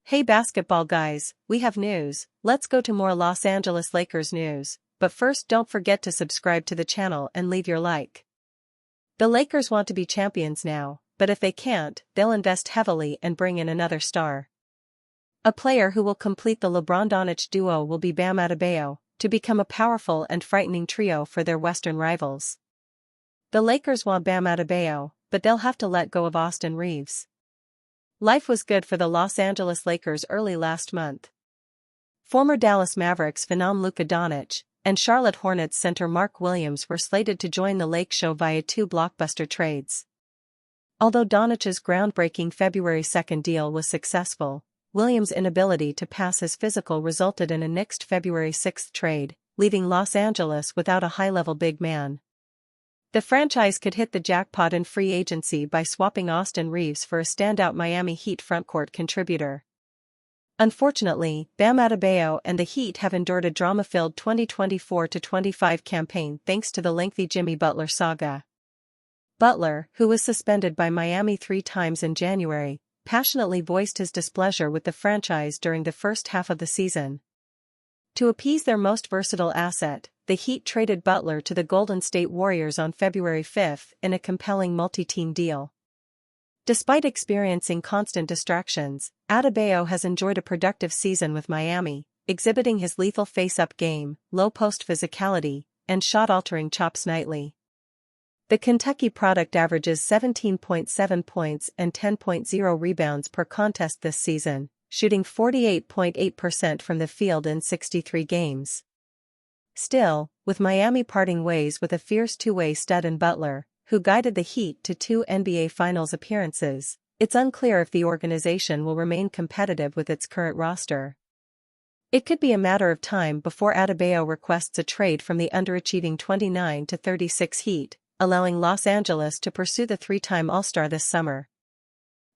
Hey basketball guys, we have news. Let's go to more Los Angeles Lakers news, but first don't forget to subscribe to the channel and leave your like. The Lakers want to be champions now, but if they can't, they'll invest heavily and bring in another star. A player who will complete the LeBron-Doncic duo will be Bam Adebayo, to become a powerful and frightening trio for their Western rivals. The Lakers want Bam Adebayo, but they'll have to let go of Austin Reeves. Life was good for the Los Angeles Lakers early last month. Former Dallas Mavericks phenom Luka Doncic and Charlotte Hornets center Mark Williams were slated to join the Lake Show via two blockbuster trades. Although Doncic's groundbreaking February 2 deal was successful, Williams' inability to pass his physical resulted in a nixed February 6 trade, leaving Los Angeles without a high-level big man. The franchise could hit the jackpot in free agency by swapping Austin Reeves for a standout Miami Heat frontcourt contributor. Unfortunately, Bam Adebayo and the Heat have endured a drama-filled 2024-25 campaign thanks to the lengthy Jimmy Butler saga. Butler, who was suspended by Miami 3 times in January, passionately voiced his displeasure with the franchise during the first half of the season. To appease their most versatile asset, the Heat traded Butler to the Golden State Warriors on February 5 in a compelling multi-team deal. Despite experiencing constant distractions, Adebayo has enjoyed a productive season with Miami, exhibiting his lethal face-up game, low-post physicality, and shot-altering chops nightly. The Kentucky product averages 17.7 points and 10.0 rebounds per contest this season, shooting 48.8% from the field in 63 games. Still, with Miami parting ways with a fierce two-way stud in Butler, who guided the Heat to 2 NBA Finals appearances, it's unclear if the organization will remain competitive with its current roster. It could be a matter of time before Adebayo requests a trade from the underachieving 29-36 Heat, allowing Los Angeles to pursue the 3-time All-Star this summer.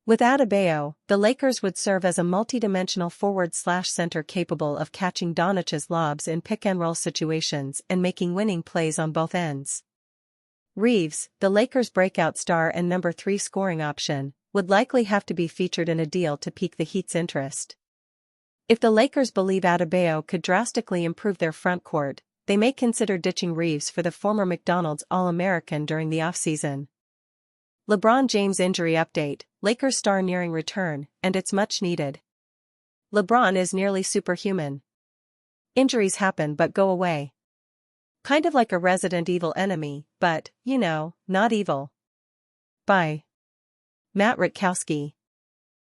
With Adebayo, the Lakers would serve as a multi-dimensional forward/center capable of catching Doncic's lobs in pick-and-roll situations and making winning plays on both ends. Reeves, the Lakers' breakout star and number 3 scoring option, would likely have to be featured in a deal to pique the Heat's interest. If the Lakers believe Adebayo could drastically improve their frontcourt, they may consider ditching Reeves for the former McDonald's All-American during the offseason. LeBron James injury update: Lakers star nearing return, and it's much needed. LeBron is nearly superhuman. Injuries happen but go away. Kind of like a Resident Evil enemy, but, not evil. By Matt Rutkowski.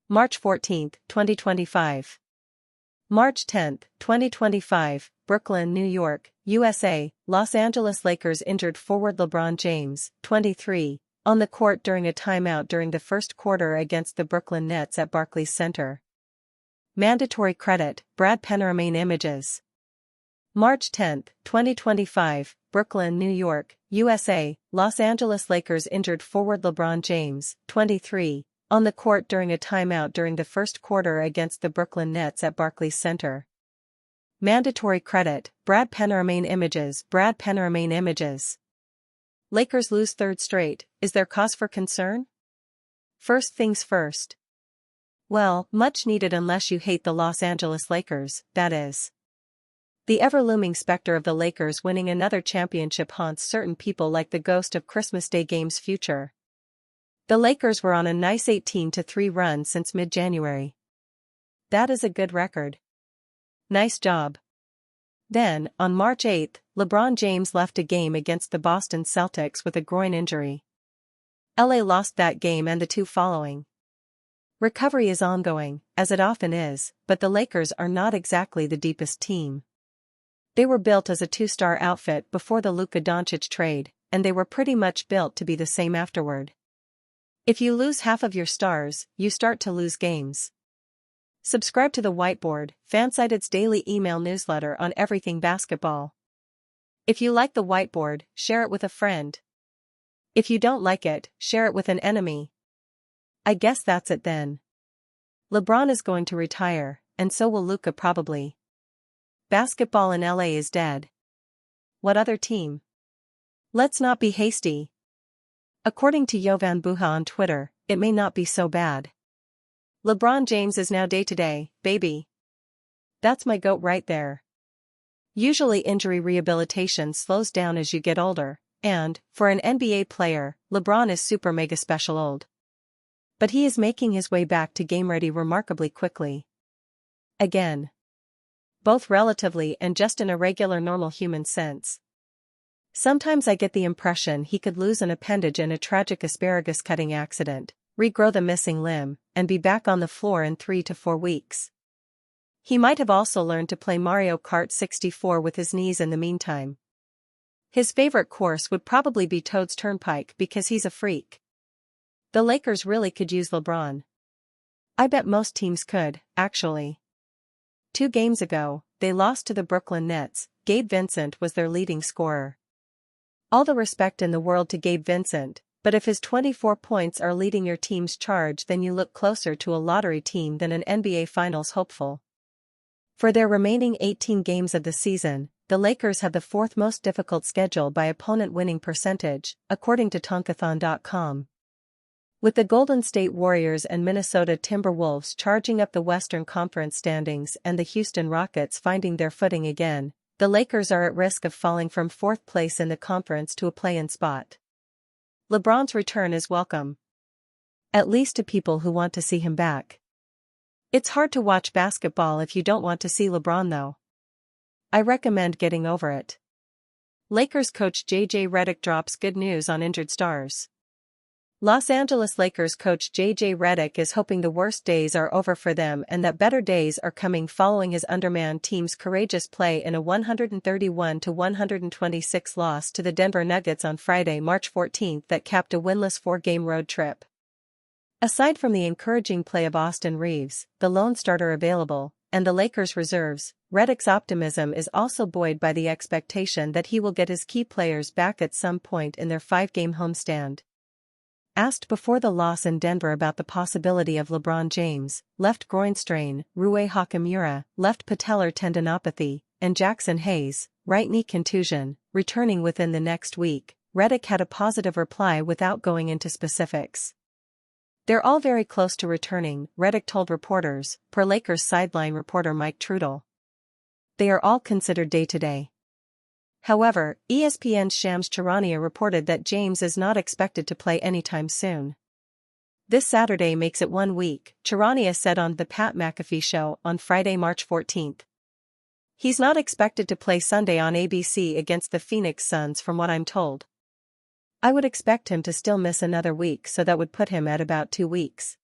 March 14, 2025. March 10, 2025, Brooklyn, New York, USA. Los Angeles Lakers injured forward LeBron James, 23, on the court during a timeout during the first quarter against the Brooklyn Nets at Barclays Center. Mandatory credit: Brad Panoramain Images. March 10, 2025, Brooklyn, New York, USA. Los Angeles Lakers injured forward LeBron James, 23, on the court during a timeout during the first quarter against the Brooklyn Nets at Barclays Center. Mandatory credit: Brad Panoramain Images. Brad Panoramain Images. Lakers lose 3rd straight. Is there cause for concern? First things first. Well, much needed unless you hate the Los Angeles Lakers, that is. The ever-looming specter of the Lakers winning another championship haunts certain people like the ghost of Christmas Day game's future. The Lakers were on a nice 18-3 run since mid-January. That is a good record. Nice job. Then, on March 8, LeBron James left a game against the Boston Celtics with a groin injury. LA lost that game and the 2 following. Recovery is ongoing, as it often is, but the Lakers are not exactly the deepest team. They were built as a 2-star outfit before the Luka Doncic trade, and they were pretty much built to be the same afterward. If you lose half of your stars, you start to lose games. Subscribe to The Whiteboard, Fansided's daily email newsletter on everything basketball. If you like The Whiteboard, share it with a friend. If you don't like it, share it with an enemy. I guess that's it then. LeBron is going to retire, and so will Luka probably. Basketball in LA is dead. What other team? Let's not be hasty. According to Jovan Buha on Twitter, it may not be so bad. LeBron James is now day-to-day, baby. That's my GOAT right there. Usually injury rehabilitation slows down as you get older, and, for an NBA player, LeBron is super mega special old. But he is making his way back to game-ready remarkably quickly. Again. Both relatively and just in a regular normal human sense. Sometimes I get the impression he could lose an appendage in a tragic asparagus cutting accident, regrow the missing limb, and be back on the floor in 3 to 4 weeks. He might have also learned to play Mario Kart 64 with his knees in the meantime. His favorite course would probably be Toad's Turnpike because he's a freak. The Lakers really could use LeBron. I bet most teams could, actually. 2 games ago, they lost to the Brooklyn Nets. Gabe Vincent was their leading scorer. All the respect in the world to Gabe Vincent, but if his 24 points are leading your team's charge, then you look closer to a lottery team than an NBA Finals hopeful. For their remaining 18 games of the season, the Lakers have the 4th most difficult schedule by opponent winning percentage, according to Tonkathon.com. With the Golden State Warriors and Minnesota Timberwolves charging up the Western Conference standings and the Houston Rockets finding their footing again, the Lakers are at risk of falling from 4th place in the conference to a play-in spot. LeBron's return is welcome. At least to people who want to see him back. It's hard to watch basketball if you don't want to see LeBron though. I recommend getting over it. Lakers coach J.J. Redick drops good news on injured stars. Los Angeles Lakers coach J.J. Redick is hoping the worst days are over for them and that better days are coming following his undermanned team's courageous play in a 131-126 loss to the Denver Nuggets on Friday, March 14 that capped a winless 4-game road trip. Aside from the encouraging play of Austin Reeves, the lone starter available, and the Lakers' reserves, Redick's optimism is also buoyed by the expectation that he will get his key players back at some point in their 5-game homestand. Asked before the loss in Denver about the possibility of LeBron James, left groin strain, Rui Hachimura, left patellar tendinopathy, and Jackson Hayes, right knee contusion, returning within the next week, Redick had a positive reply without going into specifics. They're all very close to returning, Redick told reporters, per Lakers sideline reporter Mike Trudell. They are all considered day-to-day. However, ESPN's Shams Charania reported that James is not expected to play anytime soon. This Saturday makes it 1 week, Charania said on The Pat McAfee Show on Friday, March 14. He's not expected to play Sunday on ABC against the Phoenix Suns from what I'm told. I would expect him to still miss another week, so that would put him at about 2 weeks.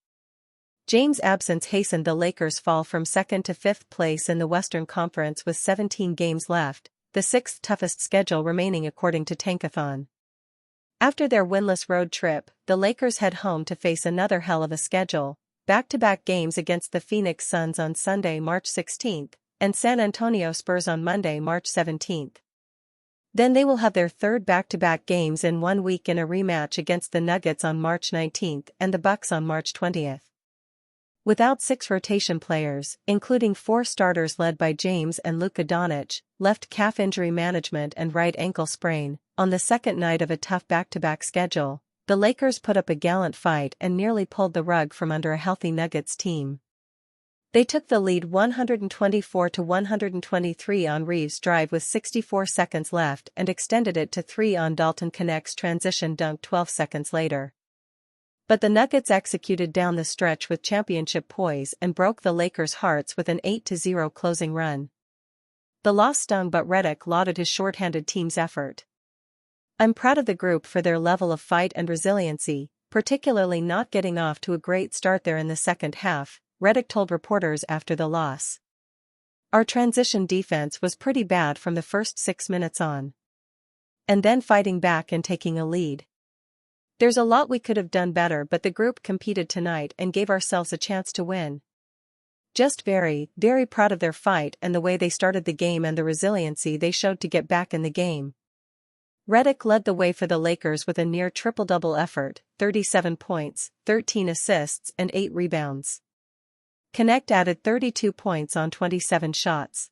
James' absence hastened the Lakers' fall from 2nd to 5th place in the Western Conference with 17 games left, the 6th toughest schedule remaining according to Tankathon. After their winless road trip, the Lakers head home to face another hell of a schedule, back-to-back games against the Phoenix Suns on Sunday, March 16, and San Antonio Spurs on Monday, March 17. Then they will have their 3rd back-to-back games in 1 week in a rematch against the Nuggets on March 19 and the Bucks on March 20. Without 6 rotation players, including 4 starters led by James and Luka Doncic, left calf injury management and right ankle sprain, on the second night of a tough back-to-back schedule, the Lakers put up a gallant fight and nearly pulled the rug from under a healthy Nuggets team. They took the lead 124-123 on Reeves' drive with 64 seconds left and extended it to 3 on Dalton Connect's transition dunk 12 seconds later. But the Nuggets executed down the stretch with championship poise and broke the Lakers' hearts with an 8-0 closing run. The loss stung, but Redick lauded his shorthanded team's effort. I'm proud of the group for their level of fight and resiliency, particularly not getting off to a great start there in the second half, Redick told reporters after the loss. Our transition defense was pretty bad from the first 6 minutes on. And then fighting back and taking a lead. There's a lot we could have done better, but the group competed tonight and gave ourselves a chance to win. Just very, very proud of their fight and the way they started the game and the resiliency they showed to get back in the game. Redick led the way for the Lakers with a near triple-double effort, 37 points, 13 assists and 8 rebounds. Connect added 32 points on 27 shots.